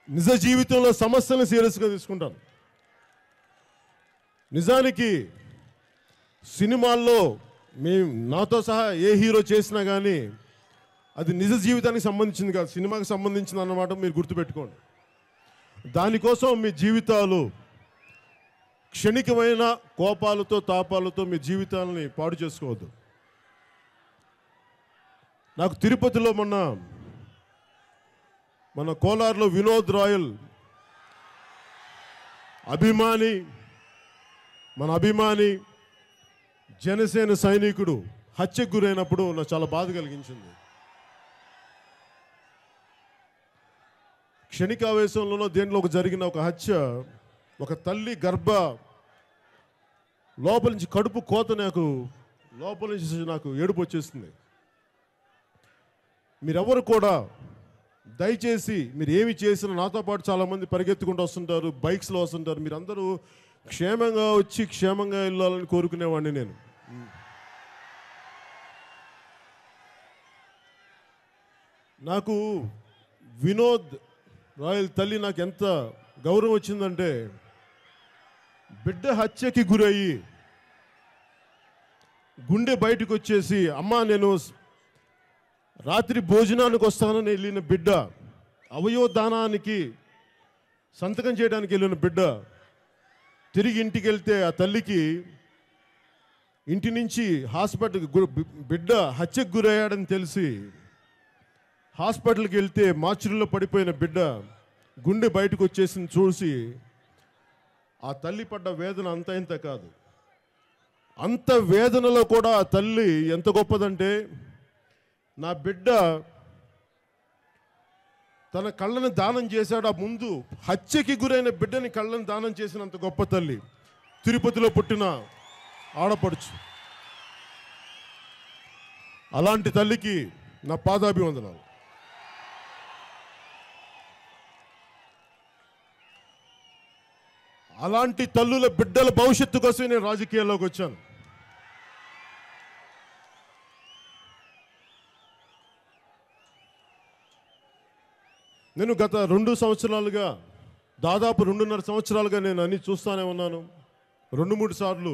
నిజ జీవితంలో సమస్యలను సీరియస్గా తీసుకుంటాను. నిజానికి సినిమాల్లో మేము నాతో సహా ఏ హీరో చేసినా కానీ అది నిజ జీవితానికి సంబంధించింది కాదు, సినిమాకి సంబంధించింది అన్నమాట మీరు గుర్తుపెట్టుకోండి. దానికోసం మీ జీవితాలు క్షణికమైన కోపాలతో తాపాలతో మీ జీవితాలని పాడు చేసుకోవద్దు. నాకు తిరుపతిలో మన కోలార్లో వినోద్ రాయల్ మన అభిమాని జనసేన సైనికుడు హత్యకు గురైనప్పుడు నాకు చాలా బాధ కలిగించింది. క్షణికావేశంలోనో దేంట్లో జరిగిన ఒక హత్య, ఒక తల్లి లోపల నుంచి కడుపు కోత లోపల నుంచి నాకు ఏడుపు వచ్చేస్తుంది. మీరెవరు కూడా దయచేసి మీరు ఏమి చేసినా, నాతో పాటు చాలామంది పరిగెత్తుకుంటూ వస్తుంటారు, బైక్స్లో వస్తుంటారు, మీరందరూ క్షేమంగా వచ్చి క్షేమంగా వెళ్ళాలని కోరుకునేవాడిని నేను. నాకు వినోద్ రాయల్ తల్లి నాకు ఎంత గౌరవం వచ్చిందంటే, బిడ్డ హత్యకి గురయ్యి గుండె బయటకు వచ్చేసి, అమ్మా నేను రాత్రి భోజనానికి వస్తానని వెళ్ళిన బిడ్డ, అవయవదానానికి సంతకం చేయడానికి వెళ్ళిన బిడ్డ తిరిగి ఇంటికి వెళ్తే ఆ తల్లికి ఇంటి నుంచి బిడ్డ హత్యకు గురయ్యాడని తెలిసి హాస్పిటల్కి వెళ్తే మార్చురీలో పడిపోయిన బిడ్డ గుండె బయటకు వచ్చేసింది చూసి ఆ తల్లి పడ్డ వేదన అంత ఇంత కాదు. అంత వేదనలో కూడా ఆ తల్లి ఎంత గొప్పదంటే, నా బిడ్డ తన కళ్ళని దానం చేశాడు, ఆ ముందు హత్యకి గురైన బిడ్డని కళ్ళని దానం చేసినంత గొప్ప తల్లి తిరుపతిలో పుట్టిన ఆడపడుచు. అలాంటి తల్లికి నా పాదాభివందనాలు. అలాంటి తల్లుల బిడ్డల భవిష్యత్తు కోసం నేను రాజకీయాల్లోకి వచ్చాను. నేను గత 2 సంవత్సరాలుగా, దాదాపు 2.5 సంవత్సరాలుగా నేను అన్ని చూస్తూనే ఉన్నాను. 2-3 సార్లు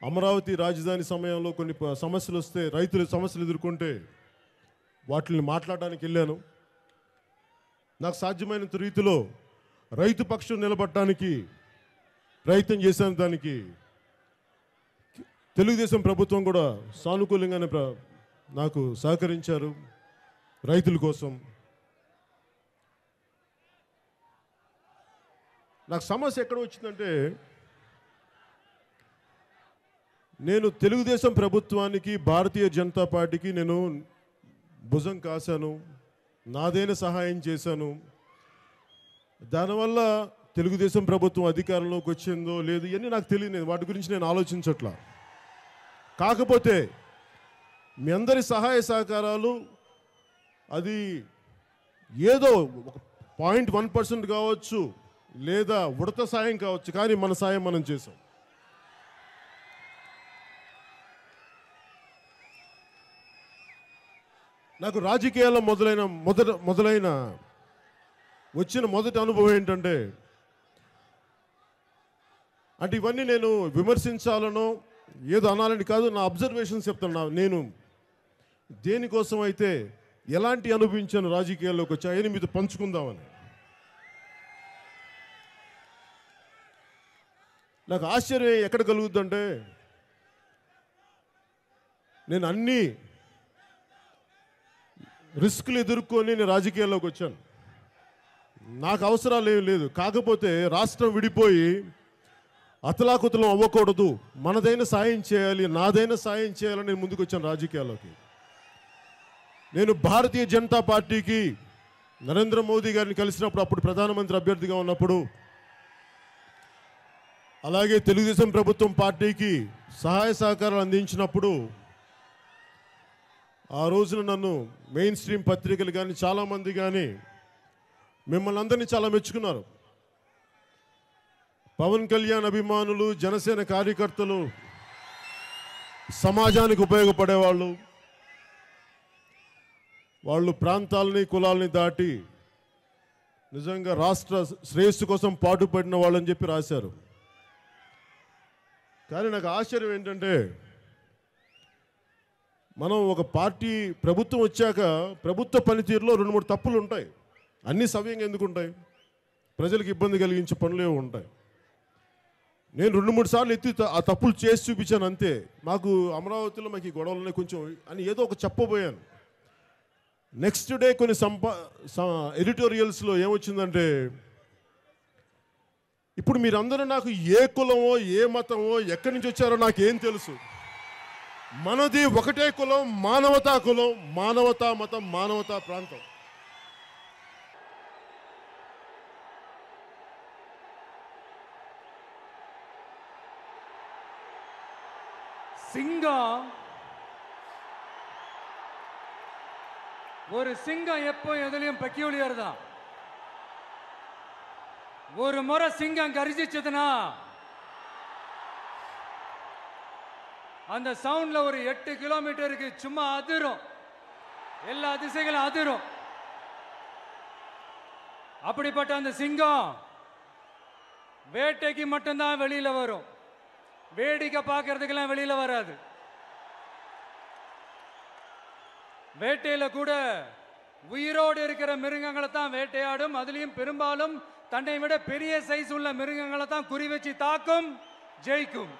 అమరావతి రాజధాని సమయంలో కొన్ని సమస్యలు వస్తే, రైతుల సమస్యలు ఎదుర్కొంటే వాటిని మాట్లాడడానికి వెళ్ళాను. నాకు సాధ్యమైనంత రీతిలో రైతు పక్షం నిలబడటానికి ప్రయత్నం చేశాను. దానికి తెలుగుదేశం ప్రభుత్వం కూడా సానుకూలంగానే నాకు సహకరించారు రైతుల కోసం. నాకు సమస్య ఎక్కడ వచ్చిందంటే, నేను తెలుగుదేశం ప్రభుత్వానికి, భారతీయ జనతా పార్టీకి నేను భుజం కాశాను, నాదైన సహాయం చేశాను. దానివల్ల తెలుగుదేశం ప్రభుత్వం అధికారంలోకి వచ్చిందో లేదు ఇవన్నీ నాకు తెలియదు, వాటి గురించి నేను ఆలోచించట్లా. కాకపోతే మీ అందరి సహాయ సహకారాలు అది ఏదో 0.1% కావచ్చు, లేదా ఉడత సాయం కావచ్చు, కానీ మన సాయం మనం చేసాం. నాకు రాజకీయాల్లో మొదలైన వచ్చిన మొదటి అనుభవం ఏంటంటే, ఇవన్నీ నేను విమర్శించాలనో ఏదో అనాలని కాదు, నా అబ్జర్వేషన్స్ చెప్తాను. నేను దేనికోసం అయితే ఎలాంటి అనుభవించాను రాజకీయాల్లోకి వచ్చాయని మీతో పంచుకుందామని. నాకు ఆశ్చర్యం ఎక్కడ కలుగుతుందంటే, నేను అన్ని రిస్కులు ఎదుర్కొని నేను రాజకీయాల్లోకి వచ్చాను. నాకు అవసరాలు ఏమి లేదు. కాకపోతే రాష్ట్రం విడిపోయి అతలాకుతలం అవ్వకూడదు, మనదైన సాయం చేయాలి, నాదైన సాయం చేయాలని నేను ముందుకు వచ్చాను రాజకీయాల్లోకి. నేను భారతీయ జనతా పార్టీకి నరేంద్ర మోదీ గారిని కలిసినప్పుడు, అప్పుడు ప్రధానమంత్రి అభ్యర్థిగా ఉన్నప్పుడు, అలాగే తెలుగుదేశం ప్రభుత్వం పార్టీకి సహాయ సహకారాలు అందించినప్పుడు, ఆ రోజున నన్ను మెయిన్ స్ట్రీమ్ పత్రికలు కానీ చాలామంది కానీ మిమ్మల్ని అందరినీ చాలా మెచ్చుకున్నారు. పవన్ కళ్యాణ్ అభిమానులు, జనసేన కార్యకర్తలు, సమాజానికి ఉపయోగపడేవాళ్ళు, వాళ్ళు ప్రాంతాలని కులాలని దాటి నిజంగా రాష్ట్ర శ్రేయస్సు కోసం పాటుపడిన వాళ్ళని చెప్పి రాశారు. కానీ నాకు ఆశ్చర్యం ఏంటంటే మనం ఒక పార్టీ ప్రభుత్వం వచ్చాక ప్రభుత్వ పనితీరులో 2-3 తప్పులు ఉంటాయి. అన్నీ సవ్యంగా ఎందుకు ఉంటాయి? ప్రజలకు ఇబ్బంది కలిగించే పనులే ఉంటాయి. నేను 2-3 సార్లు ఎత్తి ఆ తప్పులు చేసి చూపించాను అంతే. మాకు అమరావతిలో మాకు ఈ గొడవలు కొంచెం అని ఏదో ఒక చెప్పబోయాను. నెక్స్ట్ డే కొన్ని ఎడిటోరియల్స్లో ఏమొచ్చిందంటే, ఇప్పుడు మీరందరూ నాకు ఏ కులమో ఏ మతమో ఎక్కడి నుంచి వచ్చారో నాకేం తెలుసు, మనది ఒకటే కులం, మానవతా కులం, మానవతా మతం, మానవతా ప్రాంతం. சிங்கம் ஒரு சிங்கம் எப்போ எதுலயும் பெக்யூலியர் தான். ஒரு முறை சிங்கம் கர்ஜிச்சதுன்னா அந்த சவுண்ட்ல ஒரு 8 கிலோமீட்டருக்கு சும்மா அதிரும், எல்லா திசைகளும் அதிரும். அப்படிப்பட்ட அந்த சிங்கம் வேட்டைக்கு மட்டும்தான் வெளியில வரும், வேடிக்கை பார்க்கறதுக்கெல்லாம் வெளியில வராது. வேட்டையில கூட உயிரோடு இருக்கிற மிருகங்களை தான் வேட்டையாடும். அதுலயும் பெரும்பாலும் தன்னை விட பெரிய சைஸ் உள்ள மிருகங்களை தான் குறி வச்சு தாக்கும், ஜெயிக்கும்.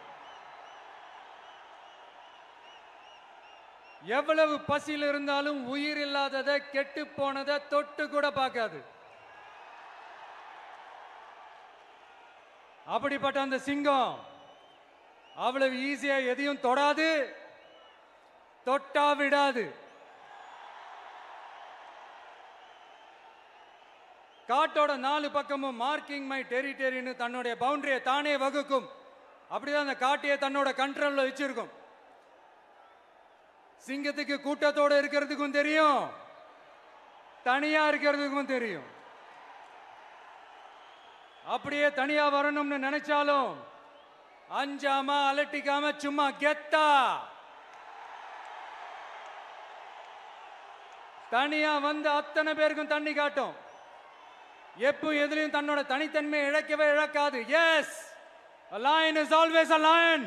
எவ்வளவு பசியில் இருந்தாலும் உயிர் இல்லாததை, கெட்டு போனதை தொட்டு கூட பார்க்காது. அப்படிப்பட்ட அந்த சிங்கம் அவ்வளவு ஈஸியா எதையும் தொடாது, தொட்டா விடாது. காட்டோட 4 பக்கமும் மார்க்கிங் மை டெரிட்டரின்னு தன்னுடைய பவுண்டரியை தானே வகுக்கும். அப்படிதான் அந்த காட்டையை தன்னோட கண்ட்ரோல்ல வச்சிருக்கும். சிங்கத்துக்கு கூட்டத்தோட இருக்கிறதுக்கும் தெரியும், தனியா இருக்கிறதுக்கும் தெரியும். அப்படியே தனியா வரணும்னு நினைச்சாலும் அஞ்சாம அலட்டிக்காம சும்மா கெத்தா தனியா வந்து அத்தனை பேருக்கும் தண்ணி காட்டும். எப்போ எதிலையும் தன்னோட தனித்தன்மையை இழக்கவே இழக்காது. Yes, a lion is always a lion.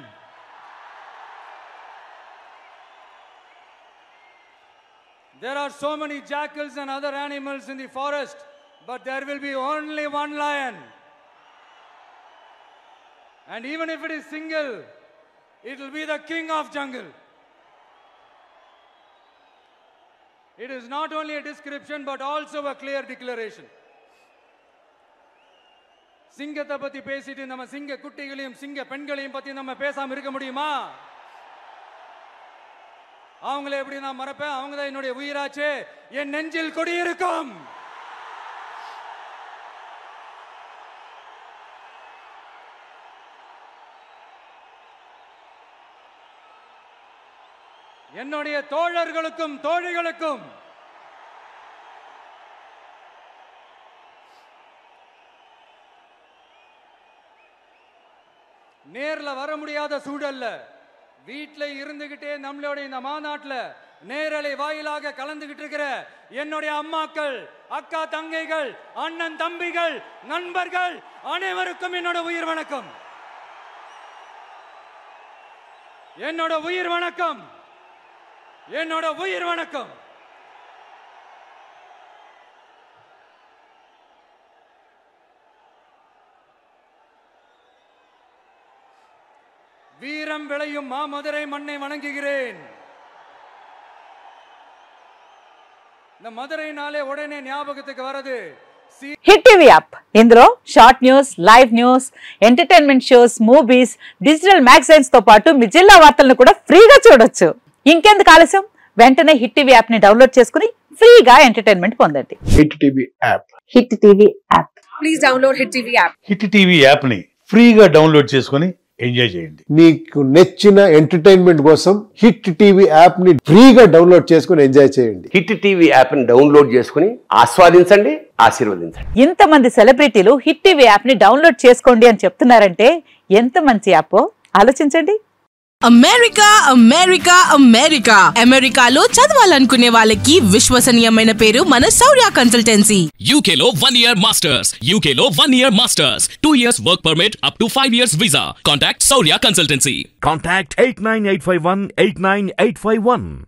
There are so many jackals and other animals in the forest, but there will be only one lion. And even if it is single, it will be the king of jungle. It is not only a description but also a clear declaration. சிங்கத்தை பத்தி பேசிட்டு நம்ம சிங்க குட்டிகளையும் சிங்க பெண்களையும் பத்தி நம்ம பேசாம இருக்க முடியுமா? அவங்கள எப்படி நான் மறப்பேன்? அவங்க தான் என்னுடைய உயிராச்சே, என் நெஞ்சில் குடியிருக்கும். என்னுடைய தோழர்களுக்கும் தோழிகளுக்கும் நேர்ல வர முடியாத சூழல்ல வீட்ல இருந்துகிட்டே நம்மளுடைய இந்த மாநாட்டுல நேரலை வாயிலாக கலந்துகிட்டு இருக்கிற என்னுடைய அம்மாக்கள், அக்கா தங்கைகள், அண்ணன் தம்பிகள், நண்பர்கள் அனைவருக்கும் என்னோட உயிர் வணக்கம். என்னோட உயிர் வணக்கம், என்னோட உயிர் வணக்கம். வீரம் விளையும் மாமதுரை மண்ணை வணங்குகிறேன். இந்த மதுரைனாலே உடனே ஞாபகத்துக்கு வரது హిట్ టీవీ యాప్. ఇందులో short news, live news, entertainment shows, movies, digital magazines తో పాటు మీ జిల్లా వార్తలను కూడా ఫ్రీగా చూడొచ్చు. ఇంకెందుకు ఆలస్యం? వెంటనే హిట్ టీవీ యాప్ ని డౌన్లోడ్ చేసుకుని ఫ్రీగా ఎంటర్టైన్మెంట్ పొందండి. Hit TV app. Hit TV app. Please download hit TV app. Hit TV app ని ఫ్రీగా డౌన్లోడ్ చేసుకుని ఎంజాయ్ చేయండి. మీకు నచ్చిన ఎంటర్టైన్మెంట్ కోసం హిట్ టీవీ యాప్ ని ఫ్రీగా డౌన్లోడ్ చేసుకుని ఎంజాయ్ చేయండి. హిట్ టీవీ యాప్ ని డౌన్లోడ్ చేసుకుని ఆస్వాదించండి, ఆశీర్వదించండి. ఇంతమంది సెలబ్రిటీలు హిట్ టీవీ యాప్ ని డౌన్లోడ్ చేసుకోండి అని చెప్తున్నారంటే ఎంత మంచి యాప్ ఆలోచించండి. అమెరికా అమెరికా అమెరికా అమెరికాలో చదవాలనుకునే వాళ్ళకి విశ్వసనీయమైన పేరు మన శౌర్య కన్సల్టెన్సీ. UK లో 1 year masters, UK లో 1 year masters, 2 years work permit up to 5 years visa. Contact Saurya Consultancy. Contact 89851 89851.